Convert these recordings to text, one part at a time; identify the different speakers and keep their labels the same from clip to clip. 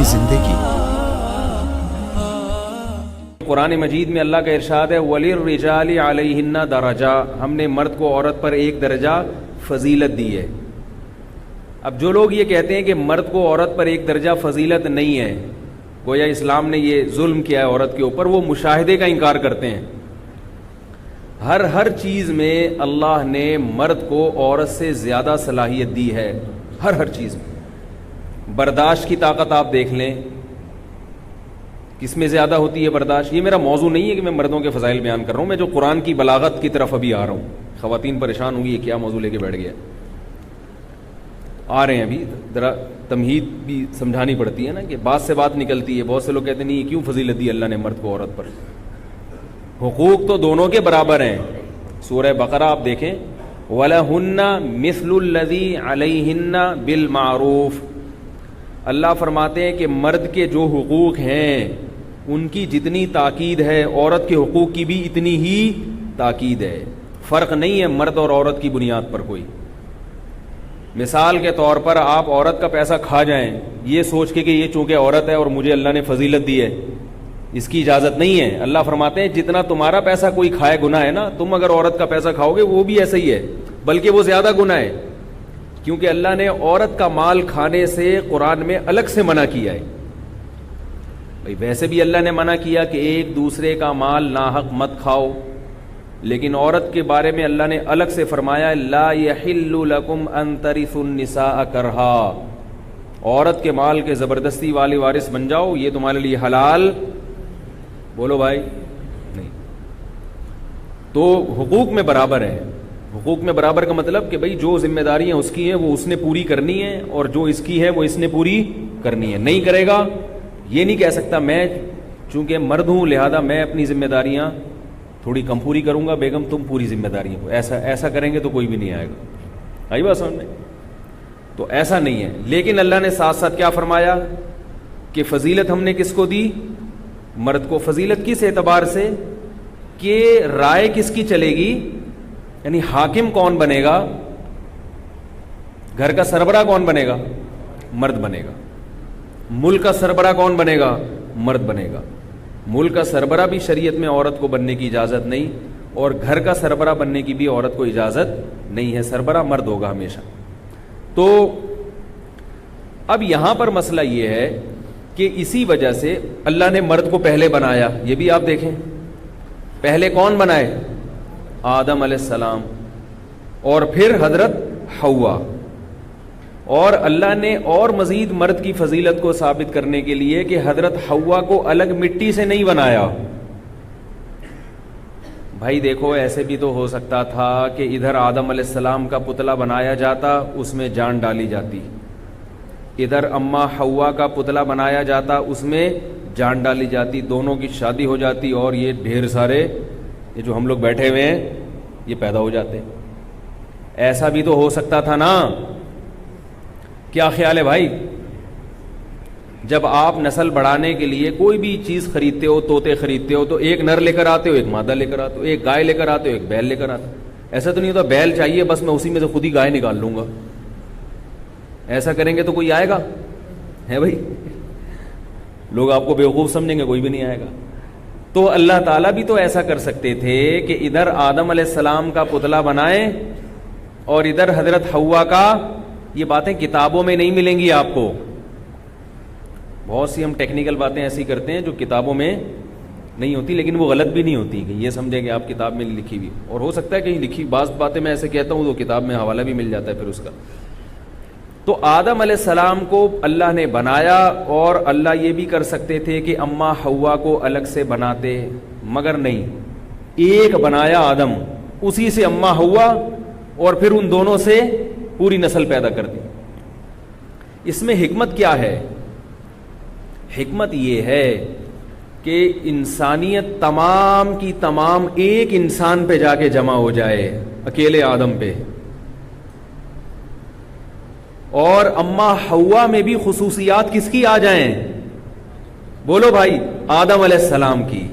Speaker 1: زندگی۔
Speaker 2: قرآن مجید میں اللہ کا ارشاد ہے وَلِلرِّجَالِ عَلَيْهِنَّ دَرَجَةٌ، ہم نے مرد کو عورت پر ایک درجہ فضیلت دی ہے۔ اب جو لوگ یہ کہتے ہیں کہ مرد کو عورت پر ایک درجہ فضیلت نہیں ہے، گویا اسلام نے یہ ظلم کیا ہے عورت کے اوپر، وہ مشاہدے کا انکار کرتے ہیں۔ ہر چیز میں اللہ نے مرد کو عورت سے زیادہ صلاحیت دی ہے، ہر چیز میں۔ برداشت کی طاقت آپ دیکھ لیں، کس میں زیادہ ہوتی ہے برداشت؟ یہ میرا موضوع نہیں ہے کہ میں مردوں کے فضائل بیان کر رہا ہوں، میں جو قرآن کی بلاغت کی طرف ابھی آ رہا ہوں۔ خواتین پریشان ہوں گی یہ کیا موضوع لے کے بیٹھ گیا، آ رہے ہیں ابھی، ذرا تمہید بھی سمجھانی پڑتی ہے نا، کہ بات سے بات نکلتی ہے۔ بہت سے لوگ کہتے ہیں نہیں یہ کیوں فضیلت دی اللہ نے مرد کو عورت پر؟ حقوق تو دونوں کے برابر ہیں۔ سورہ بقرہ آپ دیکھیں وَلَهُنَّ مِثْلُ الَّذِي عَلَيْهِنَّ بِالْمَعْرُوفِ، اللہ فرماتے ہیں کہ مرد کے جو حقوق ہیں ان کی جتنی تاکید ہے عورت کے حقوق کی بھی اتنی ہی تاکید ہے، فرق نہیں ہے مرد اور عورت کی بنیاد پر کوئی۔ مثال کے طور پر آپ عورت کا پیسہ کھا جائیں یہ سوچ کے کہ یہ چونکہ عورت ہے اور مجھے اللہ نے فضیلت دی ہے، اس کی اجازت نہیں ہے۔ اللہ فرماتے ہیں جتنا تمہارا پیسہ کوئی کھائے گناہ ہے نا، تم اگر عورت کا پیسہ کھاؤ گے وہ بھی ایسا ہی ہے، بلکہ وہ زیادہ گناہ ہے، کیونکہ اللہ نے عورت کا مال کھانے سے قرآن میں الگ سے منع کیا ہے۔ بھئی ویسے بھی اللہ نے منع کیا کہ ایک دوسرے کا مال ناحق مت کھاؤ، لیکن عورت کے بارے میں اللہ نے الگ سے فرمایا لا یحل لکم ان ترثوا النساء کرہا، عورت کے مال کے زبردستی والے وارث بن جاؤ یہ تمہارے لیے حلال، بولو بھائی نہیں۔ تو حقوق میں برابر ہے۔ حقوق میں برابر کا مطلب کہ بھئی جو ذمہ داریاں اس کی ہیں وہ اس نے پوری کرنی ہے، اور جو اس کی ہے وہ اس نے پوری کرنی ہے۔ نہیں کرے گا یہ نہیں کہہ سکتا میں چونکہ مرد ہوں لہذا میں اپنی ذمہ داریاں تھوڑی کم پوری کروں گا، بیگم تم پوری ذمہ داریاں کو، ایسا کریں گے تو کوئی بھی نہیں آئے گا۔ آئی بات سمجھ میں؟ تو ایسا نہیں ہے۔ لیکن اللہ نے ساتھ ساتھ کیا فرمایا کہ فضیلت ہم نے کس کو دی؟ مرد کو۔ فضیلت کس اعتبار سے کہ رائے کس کی چلے گی، یعنی حاکم کون بنے گا، گھر کا سربراہ کون بنے گا؟ مرد بنے گا۔ ملک کا سربراہ کون بنے گا؟ مرد بنے گا۔ ملک کا سربراہ بھی شریعت میں عورت کو بننے کی اجازت نہیں، اور گھر کا سربراہ بننے کی بھی عورت کو اجازت نہیں ہے، سربراہ مرد ہوگا ہمیشہ۔ تو اب یہاں پر مسئلہ یہ ہے کہ اسی وجہ سے اللہ نے مرد کو پہلے بنایا، یہ بھی آپ دیکھیں پہلے کون بنائے؟ آدم علیہ السلام، اور پھر حضرت حوا۔ اور اللہ نے اور مزید مرد کی فضیلت کو ثابت کرنے کے لیے کہ حضرت حوا کو الگ مٹی سے نہیں بنایا۔ بھائی دیکھو ایسے بھی تو ہو سکتا تھا کہ ادھر آدم علیہ السلام کا پتلا بنایا جاتا، اس میں جان ڈالی جاتی، ادھر اماں حوا کا پتلا بنایا جاتا، اس میں جان ڈالی جاتی، دونوں کی شادی ہو جاتی، اور یہ ڈھیر سارے یہ جو ہم لوگ بیٹھے ہوئے ہیں یہ پیدا ہو جاتے۔ ایسا بھی تو ہو سکتا تھا نا؟ کیا خیال ہے بھائی؟ جب آپ نسل بڑھانے کے لیے کوئی بھی چیز خریدتے ہو، طوطے خریدتے ہو، تو ایک نر لے کر آتے ہو، ایک مادہ لے کر آتے ہو، ایک گائے لے کر آتے ہو، ایک بیل لے کر آتے ہو۔ ایسا تو نہیں ہوتا بیل چاہیے بس میں اسی میں سے خود ہی گائے نکال لوں گا، ایسا کریں گے تو کوئی آئے گا؟ ہے بھائی، لوگ آپ کو بیوقوف سمجھیں گے، کوئی بھی نہیں آئے گا۔ تو اللہ تعالیٰ بھی تو ایسا کر سکتے تھے کہ ادھر آدم علیہ السلام کا پتلا بنائیں اور ادھر حضرت حوا کا۔ یہ باتیں کتابوں میں نہیں ملیں گی آپ کو، بہت سی ہم ٹیکنیکل باتیں ایسی کرتے ہیں جو کتابوں میں نہیں ہوتی، لیکن وہ غلط بھی نہیں ہوتی کہ یہ سمجھیں کہ آپ کتاب میں لکھی ہوئی، اور ہو سکتا ہے کہیں لکھی بعض باتیں میں ایسے کہتا ہوں تو کتاب میں حوالہ بھی مل جاتا ہے پھر اس کا۔ تو آدم علیہ السلام کو اللہ نے بنایا، اور اللہ یہ بھی کر سکتے تھے کہ اماں حوا کو الگ سے بناتے، مگر نہیں، ایک بنایا آدم، اسی سے اماں حوا، اور پھر ان دونوں سے پوری نسل پیدا کر دی۔ اس میں حکمت کیا ہے؟ حکمت یہ ہے کہ انسانیت تمام کی تمام ایک انسان پہ جا کے جمع ہو جائے، اکیلے آدم پہ، اور اماں حوا میں بھی خصوصیات کس کی آ جائیں؟ بولو بھائی، آدم علیہ السلام کی۔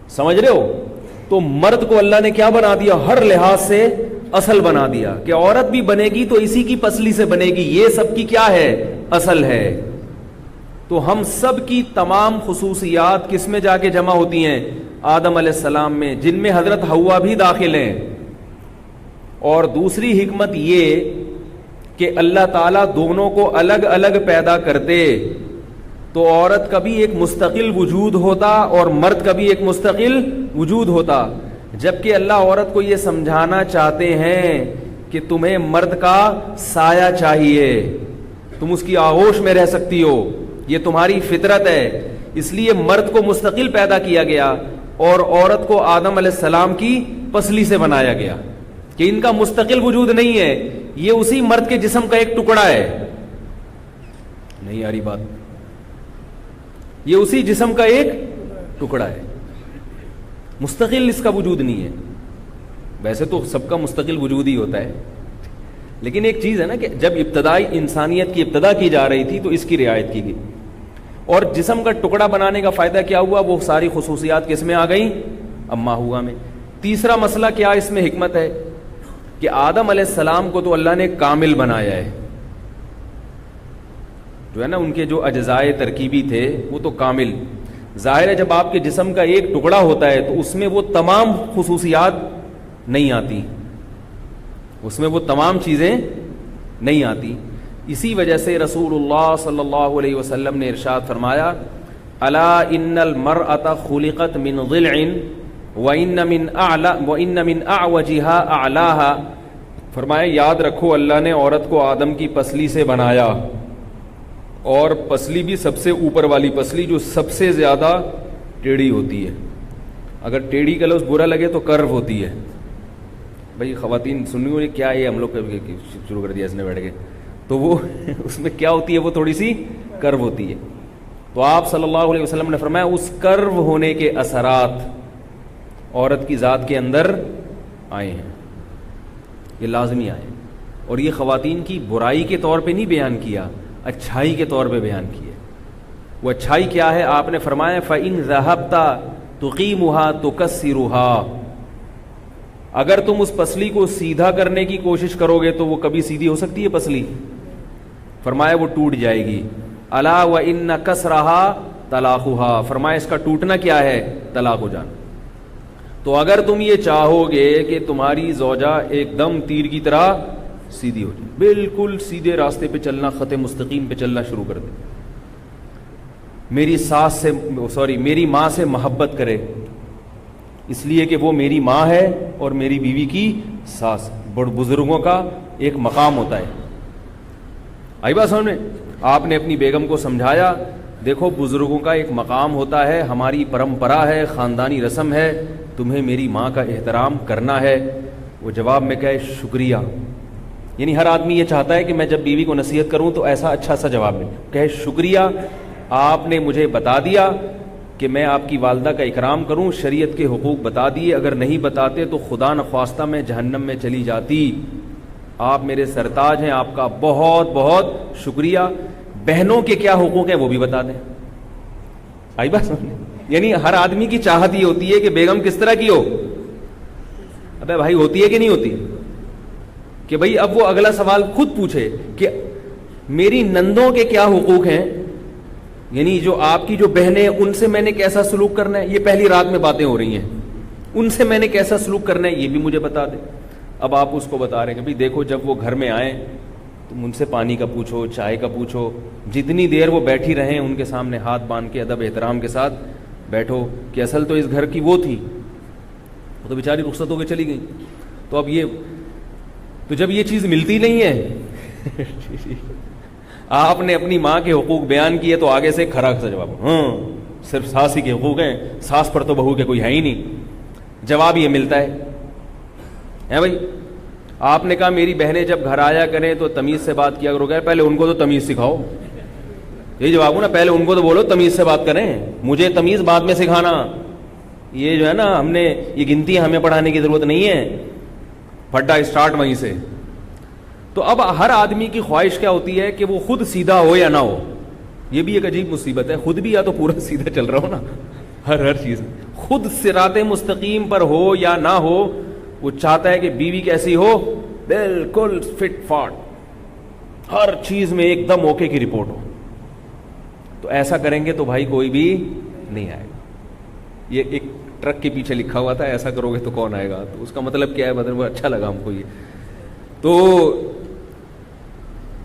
Speaker 2: سمجھ رہے ہو؟ تو مرد کو اللہ نے کیا بنا دیا؟ ہر لحاظ سے اصل بنا دیا کہ عورت بھی بنے گی تو اسی کی پسلی سے بنے گی، یہ سب کی کیا ہے؟ اصل ہے. تو ہم سب کی تمام خصوصیات کس میں جا کے جمع ہوتی ہیں؟ آدم علیہ السلام میں، جن میں حضرت حوا بھی داخل ہیں. اور دوسری حکمت یہ کہ اللہ تعالیٰ دونوں کو الگ الگ پیدا کرتے تو عورت کا بھی ایک مستقل وجود ہوتا اور مرد کا بھی ایک مستقل وجود ہوتا. جبکہ اللہ عورت کو یہ سمجھانا چاہتے ہیں کہ تمہیں مرد کا سایہ چاہیے، تم اس کی آغوش میں رہ سکتی ہو، یہ تمہاری فطرت ہے. اس لیے مرد کو مستقل پیدا کیا گیا اور عورت کو آدم علیہ السلام کی پسلی سے بنایا گیا کہ ان کا مستقل وجود نہیں ہے، یہ اسی مرد کے جسم کا ایک ٹکڑا ہے. نہیں آ رہی بات؟ یہ اسی جسم کا ایک ٹکڑا ہے، مستقل اس کا وجود نہیں ہے. ویسے تو سب کا مستقل وجود ہی ہوتا ہے، لیکن ایک چیز ہے نا کہ جب ابتدائی انسانیت کی ابتدا کی جا رہی تھی تو اس کی رعایت کی گئی. اور جسم کا ٹکڑا بنانے کا فائدہ کیا ہوا؟ وہ ساری خصوصیات کس میں آ گئیں؟ اما ہوا میں. تیسرا مسئلہ کیا اس میں حکمت ہے کہ آدم علیہ السلام کو تو اللہ نے کامل بنایا ہے، جو ہے نا ان کے جو اجزائے ترکیبی تھے وہ تو کامل. ظاہر ہے جب آپ کے جسم کا ایک ٹکڑا ہوتا ہے تو اس میں وہ تمام خصوصیات نہیں آتی، اس میں وہ تمام چیزیں نہیں آتی. اسی وجہ سے رسول اللہ صلی اللہ علیہ وسلم نے ارشاد فرمایا الا ان المرأة خلقت من ضلع وان من اعوجها اعلاها. فرمایا یاد رکھو اللہ نے عورت کو آدم کی پسلی سے بنایا، اور پسلی بھی سب سے اوپر والی پسلی جو سب سے زیادہ ٹیڑھی ہوتی ہے. اگر ٹیڑھی کا لفظ برا لگے تو کرو ہوتی ہے. بھائی خواتین سننی ہوئی کیا یہ ہم لوگ شروع کر دیا اس نے بیٹھ کے، تو وہ اس میں کیا ہوتی ہے؟ وہ تھوڑی سی کرو ہوتی ہے. تو آپ صلی اللہ علیہ وسلم نے فرمایا اس کرو ہونے کے اثرات عورت کی ذات کے اندر آئے ہیں، یہ لازمی آئے. اور یہ خواتین کی برائی کے طور پہ نہیں بیان کیا، اچھائی کے طور پہ بیان کیے. وہ اچھائی کیا ہے؟ آپ نے فرمایا فَإِن ذَهَبْتَ تُقِيمُهَا تُكَسِّرُهَا. اگر تم اس پسلی کو سیدھا کرنے کی کوشش کرو گے تو وہ کبھی سیدھی ہو سکتی ہے پسلی؟ فرمایا وہ ٹوٹ جائے گی. الا وَإِنَّ كَسْرَهَا طَلَاقُهَا. فرمایا اس کا ٹوٹنا کیا ہے؟ طلاق ہو جانا. تو اگر تم یہ چاہو گے کہ تمہاری زوجہ ایک دم تیر کی طرح سیدھی ہو جائے، بالکل سیدھے راستے پہ چلنا، خط مستقیم پہ چلنا شروع کر دے، میری ماں سے محبت کرے اس لیے کہ وہ میری ماں ہے اور میری بیوی کی ساس. بڑے بزرگوں کا ایک مقام ہوتا ہے. آئی بات سمجھ میں؟ آپ نے اپنی بیگم کو سمجھایا دیکھو بزرگوں کا ایک مقام ہوتا ہے، ہماری پرمپرا ہے، خاندانی رسم ہے، تمہیں میری ماں کا احترام کرنا ہے. وہ جواب میں کہے شکریہ. یعنی ہر آدمی یہ چاہتا ہے کہ میں جب بیوی کو نصیحت کروں تو ایسا اچھا سا جواب ملے. کہے شکریہ، آپ نے مجھے بتا دیا کہ میں آپ کی والدہ کا اکرام کروں، شریعت کے حقوق بتا دیے، اگر نہیں بتاتے تو خدا نخواستہ میں جہنم میں چلی جاتی. آپ میرے سرتاج ہیں، آپ کا بہت بہت شکریہ. بہنوں کے کیا حقوق ہیں وہ بھی بتا دیں. آئی بات سمجھنے؟ یعنی ہر آدمی کی چاہت یہ ہوتی ہے کہ بیگم کس طرح کی ہو. ابے بھائی ہوتی ہے کہ نہیں ہوتی؟ کہ بھائی اب وہ اگلا سوال خود پوچھے کہ میری نندوں کے کیا حقوق ہیں، یعنی جو آپ کی جو بہنیں ان سے میں نے کیسا سلوک کرنا ہے. یہ پہلی رات میں باتیں ہو رہی ہیں، ان سے میں نے کیسا سلوک کرنا ہے یہ بھی مجھے بتا دیں. اب آپ اس کو بتا رہے ہیں کہ بھائی دیکھو جب وہ گھر میں آئیں تم ان سے پانی کا پوچھو، چائے کا پوچھو، جتنی دیر وہ بیٹھی رہیں ان کے سامنے ہاتھ باندھ کے ادب احترام کے ساتھ بیٹھو. کہ اصل تو اس گھر کی وہ تھی، وہ تو بیچاری رخصت ہو کے چلی گئی. تو اب تو جب یہ چیز ملتی نہیں ہے آپ نے اپنی ماں کے حقوق بیان کیے تو آگے سے کھرا سا جواب، ہاں صرف ساس ہی کے حقوق ہیں، ساس پر تو بہو کے کوئی ہے ہی نہیں. جواب یہ ملتا ہے بھائی آپ نے کہا میری بہنیں جب گھر آیا کریں تو تمیز سے بات کیا کرو. پہلے ان کو تو تمیز سکھاؤ. یہی جواب ہو نا، پہلے ان کو تو بولو تمیز سے بات کریں، مجھے تمیز بعد میں سکھانا. یہ جو ہے نا ہم نے یہ گنتی ہمیں پڑھانے کی ضرورت نہیں ہے، پھڈا اسٹارٹ وہیں سے. تو اب ہر آدمی کی خواہش کیا ہوتی ہے کہ وہ خود سیدھا ہو یا نہ ہو. یہ بھی ایک عجیب مصیبت ہے، خود بھی یا تو پورا سیدھا چل رہا ہو نا ہر چیز، خود صراط مستقیم پر ہو یا نہ ہو، وہ چاہتا ہے کہ بیوی کیسی ہو، بالکل فٹ فاٹ. ہر چیز میں ایک دم اوکے کی رپورٹ ہو. تو ایسا کریں گے تو بھائی کوئی بھی نہیں آئے گا. یہ ایک ٹرک کے پیچھے لکھا ہوا تھا ایسا کرو گے تو کون آئے گا, تو اس کا مطلب کیا ہے, مطلب اچھا لگا ہم کو یہ. تو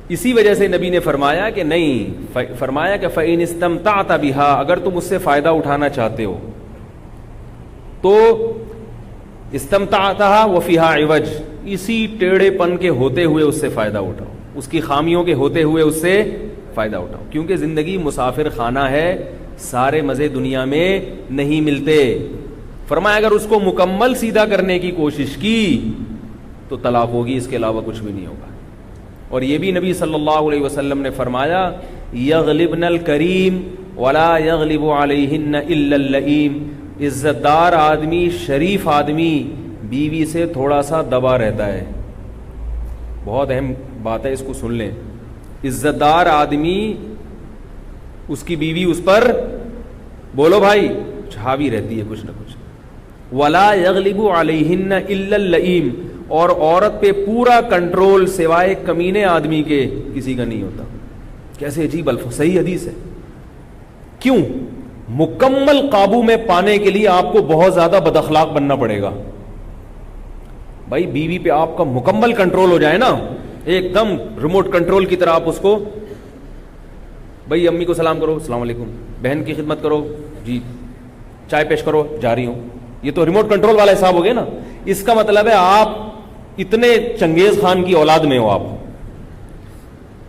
Speaker 2: اسی وجہ سے نبی نے فرمایا کہ نہیں, فرمایا کہ فَإِنِ اسْتَمْتَعْتَ بِهَا, اگر تم اس سے فائدہ اٹھانا چاہتے ہو تو استمتعتها وفيها عوج, اسی ٹیڑھے پن کے ہوتے ہوئے اس سے فائدہ اٹھاؤ, اس کی خامیوں کے ہوتے ہوئے اس سے فائدہ اٹھاؤ, کیونکہ زندگی مسافر خانہ ہے, سارے مزے دنیا میں نہیں ملتے. فرمایا اگر اس کو مکمل سیدھا کرنے کی کوشش کی تو طلاق ہوگی, اس کے علاوہ کچھ بھی نہیں ہوگا. اور یہ بھی نبی صلی اللہ علیہ وسلم نے فرمایا یغلبن الکریم ولا یغلب علیہن الا اللئیم, عزت دار آدمی, شریف آدمی بیوی سے تھوڑا سا دبا رہتا ہے. بہت اہم بات ہے, اس کو سن لیں. عزت دار آدمی, اس کی بیوی اس پر بولو بھائی حاوی رہتی ہے کچھ نہ کچھ. ولا یغلب علیہن الا اللئیم, اور عورت پہ پورا کنٹرول سوائے کمینے آدمی کے کسی کا نہیں ہوتا. کیسے عجیب الفاظ, صحیح حدیث ہے. کیوں؟ مکمل قابو میں پانے کے لیے آپ کو بہت زیادہ بد اخلاق بننا پڑے گا. بھائی بیوی پہ آپ کا مکمل کنٹرول ہو جائے نا, ایک دم ریموٹ کنٹرول کی طرح, آپ اس کو بھائی امی کو سلام کرو, السلام علیکم, بہن کی خدمت کرو, جی چائے پیش کرو, جا رہی ہوں. یہ تو ریموٹ کنٹرول والا حساب ہو گیا نا. اس کا مطلب ہے آپ اتنے چنگیز خان کی اولاد میں ہو آپ,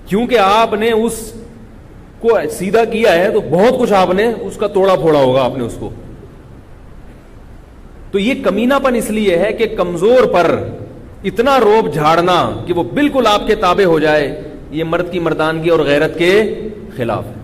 Speaker 2: کیونکہ آپ نے اس کو سیدھا کیا ہے تو بہت کچھ آپ نے اس کا توڑا پھوڑا ہوگا آپ نے اس کو. تو یہ کمینہ پن اس لیے ہے کہ کمزور پر اتنا روب جھاڑنا کہ وہ بالکل آپ کے تابع ہو جائے, یہ مرد کی مردانگی اور غیرت کے خلاف ہے.